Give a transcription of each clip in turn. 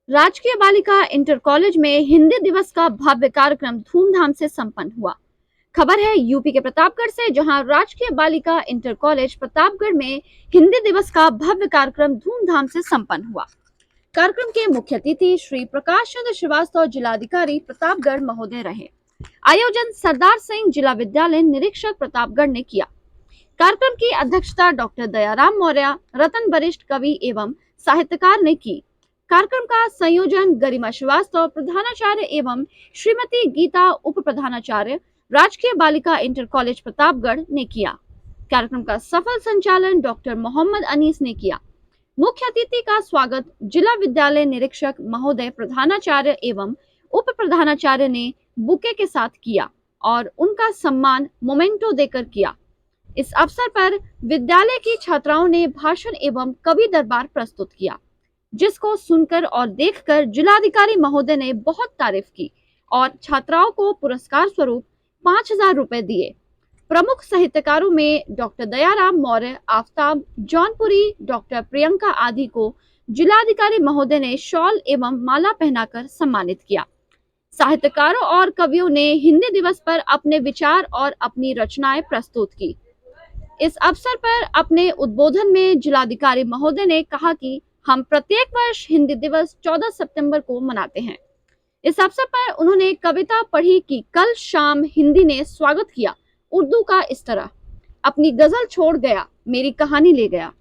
राजकीय बालिका inter college में हिंदी दिवस का भव्य कार्यक्रम धूमधाम से संपन्न हुआ। खबर है यूपी के प्रतापगढ़ से, जहां राजकीय बालिका इंटर कॉलेज प्रतापगढ़ में हिंदी दिवस का भव्य कार्यक्रम धूमधाम से संपन्न हुआ। कार्यक्रम के मुख्य अतिथि श्री प्रकाश चंद्र श्रीवास्तव जिलाधिकारी प्रतापगढ़ महोदय रहे। आयोजन सरदार सिंह जिला विद्यालय निरीक्षक प्रतापगढ़ ने किया। कार्यक्रम की अध्यक्षता डॉक्टर दयाराम मौर्य, रतन वरिष्ठ कवि एवं साहित्यकार ने की। कार्यक्रम का संयोजन गरिमा श्रीवास्तव प्रधानाचार्य एवं श्रीमती गीता उप प्रधानाचार्य राजकीय बालिका इंटर कॉलेज प्रतापगढ़ ने किया। कार्यक्रम का सफल संचालन डॉक्टर मोहम्मद अनीस ने किया। मुख्य अतिथि का स्वागत जिला विद्यालय निरीक्षक महोदय प्रधानाचार्य एवं उप प्रधानाचार्य ने बुके के साथ किया और उनका सम्मान मोमेंटो देकर किया। इस अवसर पर विद्यालय की छात्राओं ने भाषण एवं कवि दरबार प्रस्तुत किया, जिसको सुनकर और देखकर जिलाधिकारी महोदय ने बहुत तारीफ की और छात्राओं को पुरस्कार स्वरूप 5,000 रुपए दिए। प्रमुख साहित्यकारों में डॉक्टर दयाराम मौर्य, आफ्ताब जौनपुरी, डॉक्टर प्रियंका आदि को जिलाधिकारी महोदय ने शॉल एवं माला पहनाकर सम्मानित किया। साहित्यकारों और कवियों ने हिंदी दिवस पर अपने विचार और अपनी रचनाएं प्रस्तुत की। इस अवसर पर अपने उद्बोधन में जिलाधिकारी महोदय ने कहा कि हम प्रत्येक वर्ष हिंदी दिवस 14 सितंबर को मनाते हैं। इस अवसर पर उन्होंने कविता पढ़ी कि कल शाम हिंदी ने स्वागत किया उर्दू का इस तरह, अपनी गजल छोड़ गया, मेरी कहानी ले गया।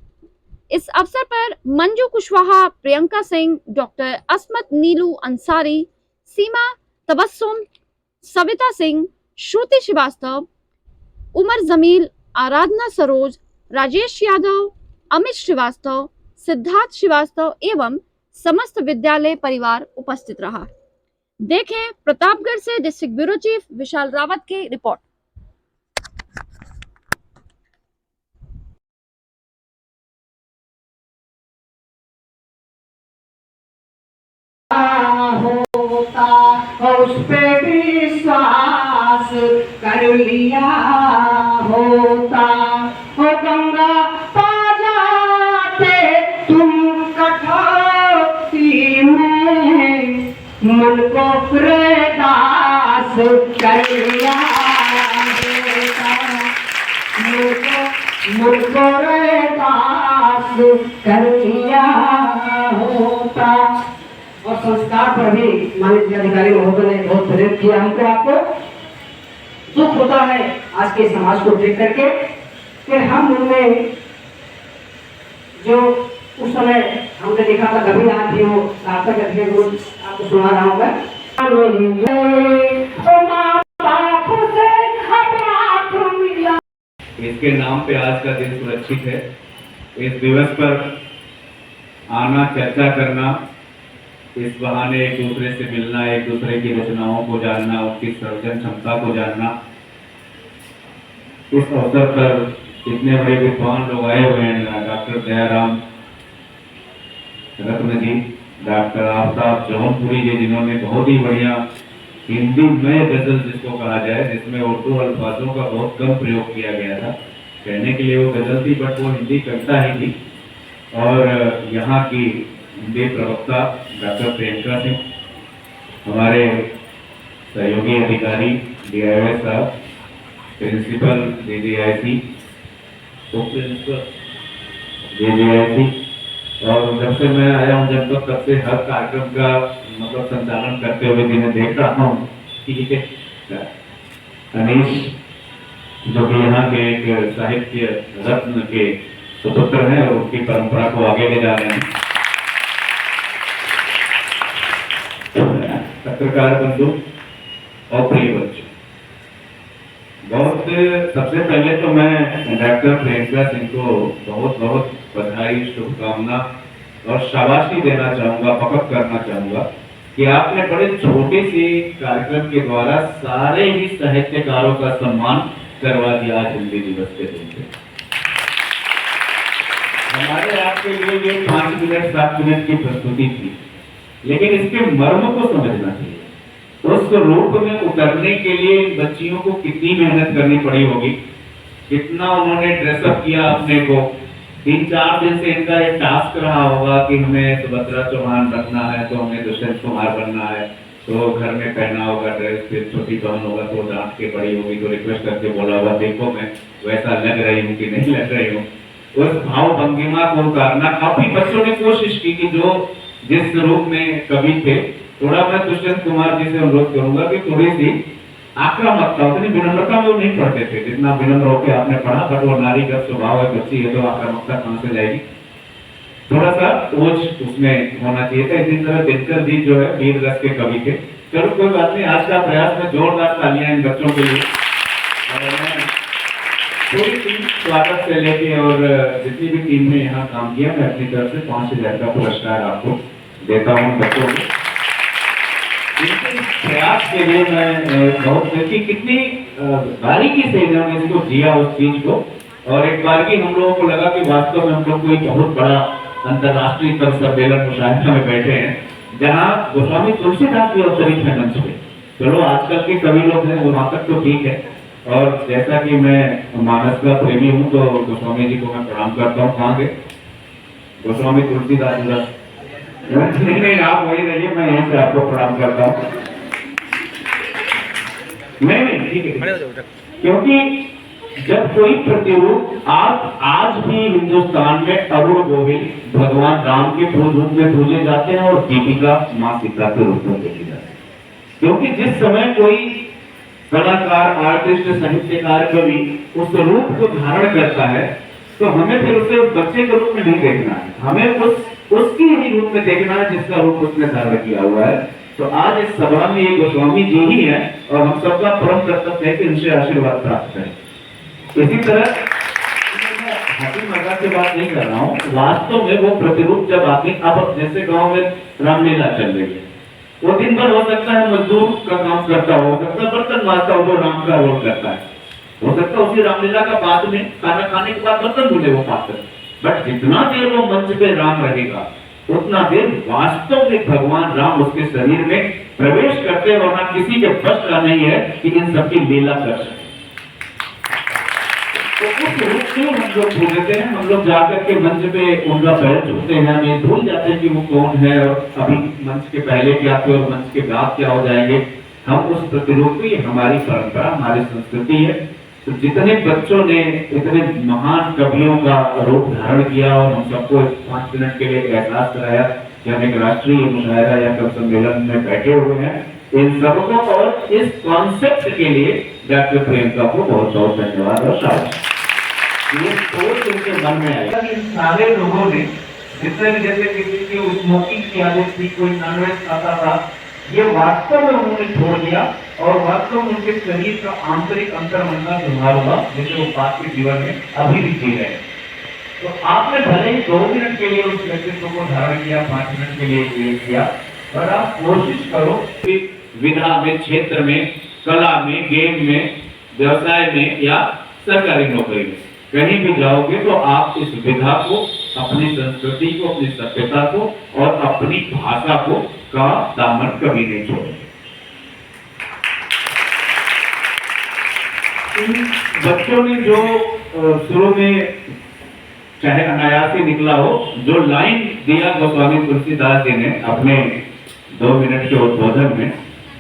इस अवसर पर मंजू कुशवाहा, प्रियंका सिंह, डॉक्टर असमत नीलू अंसारी, सीमा तबस्सुम, सविता सिंह, श्रुति श्रीवास्तव, उमर जमील, आराधना सरोज, राजेश यादव, अमित श्रीवास्तव, सिद्धार्थ श्रीवास्तव एवं समस्त विद्यालय परिवार उपस्थित रहा। देखें प्रतापगढ़ से डिस्ट्रिक्ट ब्यूरो चीफ विशाल रावत की रिपोर्ट। होता उस पे विश्वास कर लिया होता, हो गंगा पा जाते तुम कटौती में, मन को प्रेदास कर लिया होता, मन को प्रेदास कर लिया होता। और संस्कार पर भी माननीय जिलाधिकारी महोदय ने बहुत प्रेरित किया हमको। आपको दुख होता है आज के समाज को देख करके कि हम उनमें जो उस समय हमने देखा था कभी आज भी वो सार्थक आपको सुना रहा हूँ मैं। इसके नाम पे आज का दिन सुरक्षित है। इस दिवस पर आना, चर्चा करना, इस बहाने एक दूसरे से मिलना, एक दूसरे की रचनाओं को जानना, उसकी सृजन क्षमता को जानना। इस अवसर पर इतने बड़े विद्वान लोग आए हुए हैं, डॉक्टर दयाराम रत्न जी, डॉक्टर आफ्ताब जौनपुरी जी, जिन्होंने बहुत ही बढ़िया हिंदी में गजल जिसको कहा जाए, जिसमें उर्दू अल्फाजों का बहुत कम प्रयोग किया गया था। कहने के लिए वो गजल थी, बट वो हिंदी कविता ही थी। और यहाँ की हिंदी प्रवक्ता डॉक्टर प्रियंका सिंह, हमारे सहयोगी अधिकारी DIS साहब, प्रिंसिपल DDIC, उप प्रिंसिपल DDIC, और जब से मैं आया हूँ जनपद तब से हर कार्यक्रम का मतलब संचालन करते हुए जिन्हें देख रहा हूँ। ठीक है, अनीश जो कि यहाँ के एक साहित्य रत्न के सुपुत्र हैं और उसकी परंपरा को आगे ले जा रहे हैं। पत्रकार बंधु और प्रिय बच्चों, सबसे पहले तो मैं डॉक्टर प्रियंका सिंह को बहुत बहुत बधाई, शुभकामना और शाबाशी देना चाहूंगा, फखर करना चाहूंगा कि आपने बड़े छोटे से कार्यक्रम के द्वारा सारे ही साहित्यकारों का सम्मान करवा दिया आज हिंदी दिवस के दिन से। हमारे आपके लिए ये 5 मिनट 7 मिनट की प्रस्तुति थी, लेकिन इसके मर्म को समझना चाहिए। उस रूप में उतरने के लिए इन बच्चियों को कितनी मेहनत करनी पड़ी होगी, कितना उन्होंने ड्रेसअप किया अपने को, 3-4 दिन से इनका एक टास्क रहा होगा कि हमें सुभद्रा चौहान रखना है, तो हमें दुष्यंत कुमार बनना है, तो घर में पहना होगा ड्रेस, फिर छोटी बहन होगा तो डांट के बड़ी होगी तो रिक्वेस्ट करके बोला होगा देखो मैं वैसा लग रही हूँ कि नहीं लग रही हूँ। उस भाव भंगिमा को उतारना काफी बच्चों ने कोशिश की कि जो जिस रूप में कवि थे, थोड़ा मैं दुष्यंत कुमार जी से अनुरोध करूंगा कि थोड़ी सी आक्रामकता, उतनी विनम्रता में वो नहीं पढ़ते थे जितना विनम्र होकर आपने पढ़ा, बट वो नारीगत स्वभाव है, बच्ची है तो आक्रामकता कहां से जाएगी, थोड़ा सा ओझ उसमें होना चाहिए था। इसी तरह दिनकर जी जो है वीर रस के कवि थे। चलो कोई बात नहीं, आज का प्रयास में जोरदार तालियां इन बच्चों के लिए। पूरी टीम स्वागत से लेके और जितनी भी टीम ने यहाँ काम किया, मैं अपनी तरफ से 5,000 का पुरस्कार आपको देता हूँ बच्चों को। इनके प्रयास के लिए मैं बहुत देखी कितनी बारीकी से इन्होंने इसको जिया उस चीज को, और एक बार भी हम लोगों को लगा कि वास्तव में हम लोग कोई बहुत बड़ा अंतर्राष्ट्रीय स्तर सम्मेलन मुशाहिदा में बैठे हैं, जहाँ गोस्वामी तुलसीदास भी अवतरित है मंच पे। चलो आजकल के कवि लोग हैं वहां तक तो ठीक है, और जैसा कि मैं मानस का प्रेमी हूँ तो गोस्वामी जी को मैं प्रणाम करता हूँ। कहाँ गए गोस्वामी तुलसीदास जी? नहीं, आप वही रहिए, मैं यहीं से आपको प्रणाम करता हूँ। नहीं ठीक है, क्योंकि जब कोई प्रतिरूप आज भी हिंदुस्तान में अरुण गोविंद भगवान राम के रूप में पूजे जाते हैं और दीपिका माँ सीता के रूप में देखी जाती है, क्योंकि जिस समय कोई कलाकार, आर्टिस्ट, साहित्यकार, कवि उस रूप को धारण करता है तो हमें फिर उसे बच्चे के रूप में नहीं देखना है, हमें उसकी ही रूप में देखना है जिसका रूप उसने धारण किया हुआ है। तो आज इस सभा में ये गोस्वामी जी ही है और हम सबका परम कर्तव्य है कि इनसे आशीर्वाद प्राप्त करें। इसी तरह हंसी मजाक की बात नहीं कर रहा हूँ, वास्तव में वो प्रतिरूप जब आते, अब जैसे गांव में रामलीला चल रही है, वो दिन भर हो सकता है मजदूर का काम करता हो सकता है बर्तन मारता हो, वो राम का रोल करता है, हो सकता है उसी रामलीला का बाद में खाना खाने के बाद बर्तन धुले वो पात्र, बट जितना देर वो मंच पे राम रहेगा उतना देर वास्तव में भगवान राम उसके शरीर में प्रवेश करते हैं, वरना किसी के बस का नहीं है कि इन सबकी लीला कर सके। तो उस रूप से हम लोग भूलते हैं, हम लोग जाकर के मंच पे उनका पैर छूते हैं, हमें भूल जाते हैं कि वो कौन है और अभी मंच के पहले क्या थे और मंच के बाद क्या हो जाएंगे। हम उस प्रतिरूप की, हमारी परंपरा, हमारी संस्कृति है। तो जितने बच्चों ने इतने महान कवियों का रूप धारण किया और हम सबको 5 मिनट के लिए एहसास कराया कि हम एक राष्ट्रीय मुशायरा या कवि सम्मेलन में बैठे हुए हैं, इन सबको और इस कॉन्सेप्ट के लिए डॉक्टर प्रियंका को बहुत बहुत धन्यवाद और शाबाश। ये सोच उनके मन में आया कि सारे लोगों ने जितने भी, जैसे किसी की स्मोकिंग की आदत थी, कोई नॉनवेज खाता था, ये वास्तव में उन्होंने छोड़ दिया और वास्तव में उनके शरीर का आंतरिक अंतर्मन का सुधार हुआ, जैसे वो बात के जीवन में अभी भी जी रहे हैं। तो आपने भले ही 2 मिनट के लिए उस व्यक्तित्व को धारण किया, 5 मिनट के लिए किया, पर आप कोशिश करो कि विधा में, क्षेत्र में, कला में, गेम में, व्यवसाय में या सरकारी नौकरी में कहीं भी जाओगे तो आप इस विधा को, अपनी संस्कृति को, अपनी सभ्यता को और अपनी भाषा को का दामन कभी नहीं छोड़ेंगे। बच्चों ने जो शुरू में चाहे अनायास ही निकला हो, जो लाइन दिया गोस्वामी तुलसीदास जी ने अपने 2 मिनट के उद्बोधन में,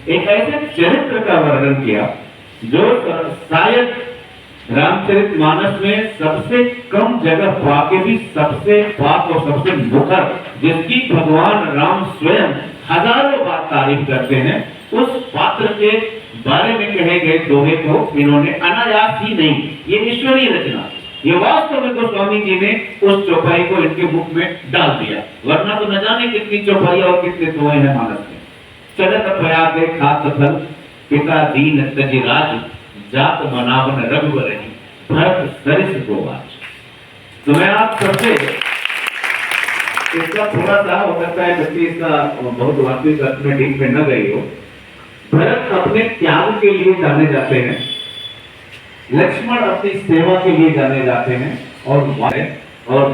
एक ऐसे चरित्र का वर्णन किया जो शायद रामचरितमानस में सबसे कम जगह पाके भी सबसे पाक और सबसे मुखर, जिसकी भगवान राम स्वयं हजारों बार तारीफ करते हैं, उस पात्र के बारे में कहे गए दोहे को इन्होंने अनायास ही नहीं, ये ईश्वरीय रचना, ये वास्तव में गोस्वामी जी ने उस चौपाई को इनके मुख में डाल दिया, वरना तो न जाने कितनी चौपाई और कितने दोहे हैं मानस में। चलत प्रयाग खात फल पिता दीन तजि राज, जात मनावन रघुवर भरत सरिस गोवाच। तो मैं आप सबसे इसका थोड़ा सा हो सकता है बच्ची इसका बहुत वास्तविक अर्थ में डीप में न गई हो। भरत अपने त्याग के लिए जाने जाते हैं, लक्ष्मण अपनी सेवा के लिए जाने जाते हैं, और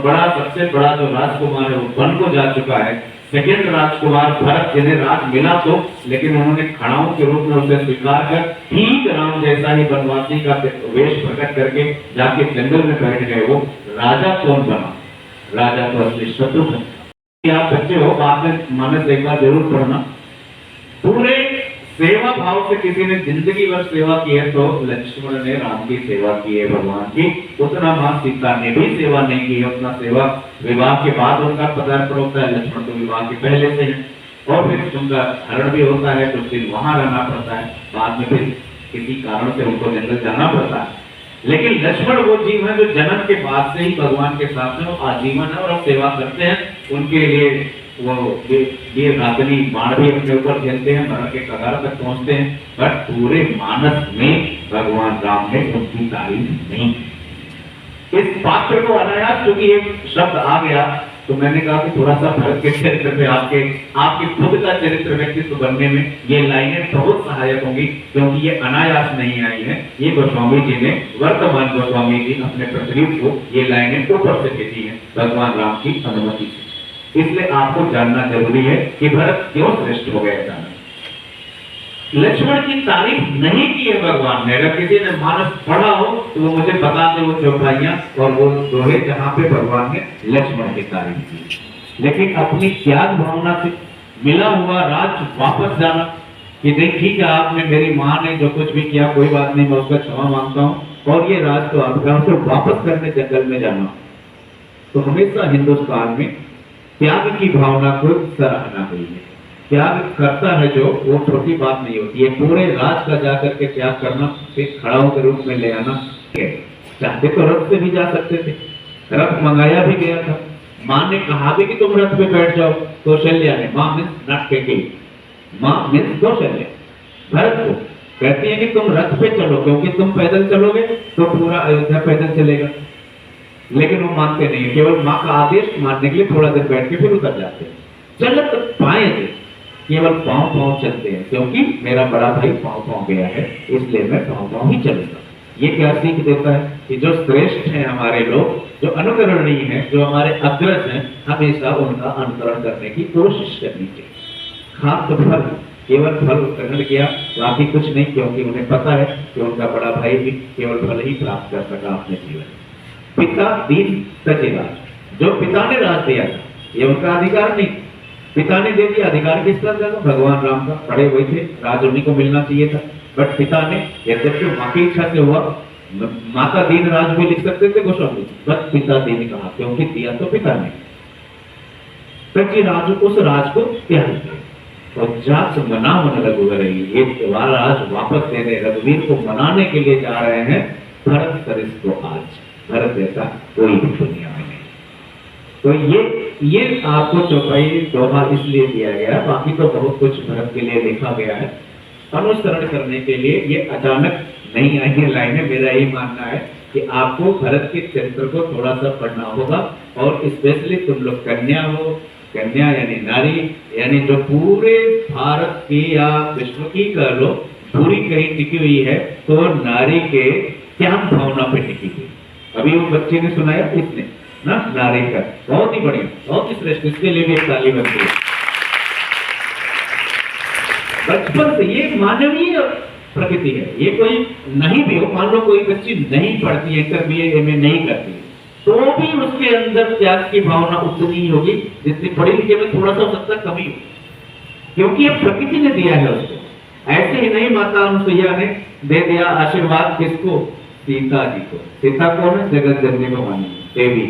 बड़ा, सबसे बड़ा जो राजकुमार है वो वन को जा चुका है, सेकंड राजकुमार भरत, जिन्हें राज मिला तो, लेकिन उन्होंने खड़ाओं के रूप में उसे स्वीकार कर ठीक राम जैसा ही वनवासी का वेश प्रकट करके जाके जंगल में बैठ गए। वो राजा कौन बना? राजा तो असली शत्रुघ्न। आप बच्चे हो, बाद में मानस एक बार जरूर पढ़ना। पूरे सेवा भाव से किसी ने जिंदगी भर सेवा की है तो लक्ष्मण ने राम की सेवा की है, भगवान की। उतना मां सीता ने भी सेवा नहीं की है, उतना सेवा विवाह के बाद उनका पदार्पण होता है। लक्ष्मण तो विवाह के पहले से है, और फिर उनका हरण भी होता है, कुछ दिन वहां रहना पड़ता है, बाद में फिर किसी कारण से उनको जंगल जाना पड़ता है। लेकिन लक्ष्मण वो जीव है जो जन्म के बाद से ही भगवान के साथ में वो आजीवन है और अब सेवा करते हैं। उनके लिए वो ये रातनी बाण भी अपने ऊपर झेलते हैं, मरण के कगार तक पहुंचते हैं, पर पूरे मानस में भगवान राम ने उनकी तारीफ नहीं की। इस पात्र को अनायास चूंकि एक शब्द आ गया तो मैंने कहा कि थोड़ा सा भरत के चरित्र पे आपके खुद का चरित्र व्यक्तित्व बनने में ये लाइनें बहुत सहायक होंगी, क्योंकि ये अनायास नहीं आई है। ये गोस्वामी जी ने, वर्तमान गोस्वामी जी अपने प्रतिरूप को ये लाइनें ऊपर से भेजी है भगवान राम की अनुमति से। इसलिए आपको जानना जरूरी है कि भरत क्यों श्रेष्ठ हो गए अचानक। लक्ष्मण की तारीफ नहीं की है भगवान ने। अगर किसी ने मानस पढ़ा हो तो वो मुझे बता दे वो चौपाइयां और वो दोहे जहां पे भगवान ने लक्ष्मण की तारीफ की। लेकिन अपनी त्याग भावना से मिला हुआ राज वापस जाना कि नहीं ठीक है, आपने मेरी माँ ने जो कुछ भी किया कोई बात नहीं, मैं उसका क्षमा मांगता हूँ और ये राज तो आपका, उसे वापस करने जंगल में जाना। तो हमेशा हिंदुस्तान में त्याग की भावना को सराहना हुई है। त्याग करता है जो, वो छोटी बात नहीं होती है। पूरे राज का जाकर के त्याग करना, फिर खड़ाओं के रूप में ले आना। चाहते तो रथ से भी जा सकते थे, रथ मंगाया भी गया था। माँ ने कहा भी कि तुम रथ पे बैठ जाओ, कौशल्या ने, माँ मीन्स नट के की, माँ मीन्स कौशल्या, भरत को कहती है कि तुम रथ पे चलो, क्योंकि तुम पैदल चलोगे तो पूरा अयोध्या पैदल चलेगा। लेकिन वो मानते नहीं, केवल माँ का आदेश मानने के लिए थोड़ा देर बैठ के फिर उतर जाते हैं। चलत पाए थे, केवल पांव पांव चलते हैं, क्योंकि मेरा बड़ा भाई पांव पांव गया है, इसलिए मैं पांव पांव ही चलूंगा। ये क्या सीख देता है कि जो श्रेष्ठ हैं हमारे लोग, जो अनुकरणीय हैं, जो हमारे अग्रज हैं, हमेशा उनका अनुकरण करने की कोशिश करनी चाहिए। खास तो फल, केवल फल ग्रहण किया, बाकी कुछ नहीं, क्योंकि उन्हें पता है कि उनका बड़ा भाई भी केवल फल ही प्राप्त कर सका अपने जीवन। पिता दीन सचेगा, जो पिता ने राज दिया था ये उनका अधिकार नहीं, पिता ने दे दिया। अधिकार किसका था? भगवान राम का। पढ़े हुए थे, राज उन्हीं को मिलना चाहिए था, बट पिता ने, यद्यपि माँ की इच्छा से हुआ, माता दीन राज भी लिख सकते थे गोस्वामी, बस पिता दीन कहा, क्योंकि दिया तो पिता ने। राज, उस राज को त्याग दिया और जात मना मन रघुवर, ये राज वापस देने, रघुवीर को मनाने के लिए जा रहे हैं भरत सरिस को। आज भरत जैसा कोई भी दुनिया में नहीं। तो ये आपको चौपाई दोहा इसलिए दिया गया, बाकी तो बहुत कुछ भरत के लिए लिखा गया है। अनुसरण करने के लिए ये अचानक नहीं आई है लाइनें। मेरा यही मानना है कि आपको भरत के चरित्र को थोड़ा सा पढ़ना होगा, और स्पेशली तुम लोग कन्या हो, कन्या यानी नारी, यानी जो पूरे भारत की या विश्व की कह लो पूरी कहीं टिकी हुई है, तो नारी के त्याग भावना पे टिकी हुई। अभी वो बच्चे ने सुनाया इसने ना, नारी का, बहुत ही बढ़िया, बहुत ही श्रेष्ठ, इसके लिए भी एक ताली बनती है। बचपन से ये मानवीय प्रकृति है, ये कोई नहीं भी हो, मान लो कोई बच्ची नहीं पढ़ती है, इंटर BA MA नहीं करती है, तो भी उसके अंदर त्याग की भावना उतनी ही होगी जितनी पढ़ी लिखे में थोड़ा सा सकता कमी हो, क्योंकि ये प्रकृति ने दिया है उसको। ऐसे ही नहीं माता अनुसुईया ने दे दिया आशीर्वाद किसको? सीता जी को। सीता कौन है? जगत जननी भवानी देवी।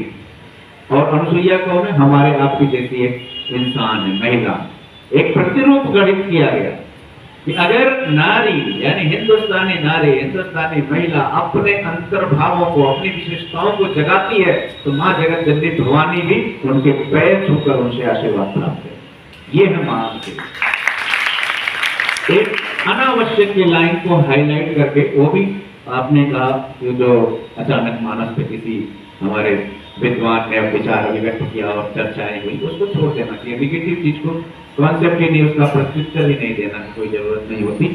और अनुसुईया कौन है? हमारे आपकी जैसी एक इंसान है, महिला। एक प्रतिरूप गठित किया गया कि अगर नारी यानी हिंदुस्तानी नारी, हिंदुस्तानी महिला अपने अंतर्भावों को, अपनी विशेषताओं को जगाती है, तो माँ जगत जननी भवानी भी उनके पैर छूकर उनसे आशीर्वाद प्राप्त है। ये है माँ से। एक अनावश्यक की लाइन को हाईलाइट करके, वो भी आपने कहा कि जो अचानक मानस पे किसी हमारे विद्वान ने विचार अभिव्यक्त किया और चर्चाएं हुई, उसको छोड़ देना चाहिए। निगेटिव चीज को, कॉन्सेप्ट ही नहीं, उसका प्रत्युत्तर ही नहीं देना, कोई जरूरत नहीं होती।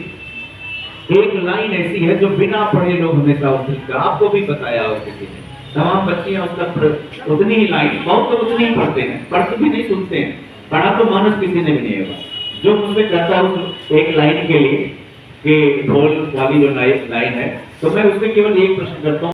एक लाइन ऐसी है जो बिना पढ़े लोग हमेशा उठते, आपको भी बताया हो किसी ने, तमाम बच्चियां उसका उतनी ही लाइन, बहुत तो उतनी ही पढ़ते हैं, पढ़ते भी नहीं सुनते हैं, पढ़ा तो मानस किसी ने भी नहीं होगा। जो मुझसे कहता उस एक लाइन के लिए कि ढोल वाली जो लाइन है, तो मैं उससे केवल एक प्रश्न करता हूँ।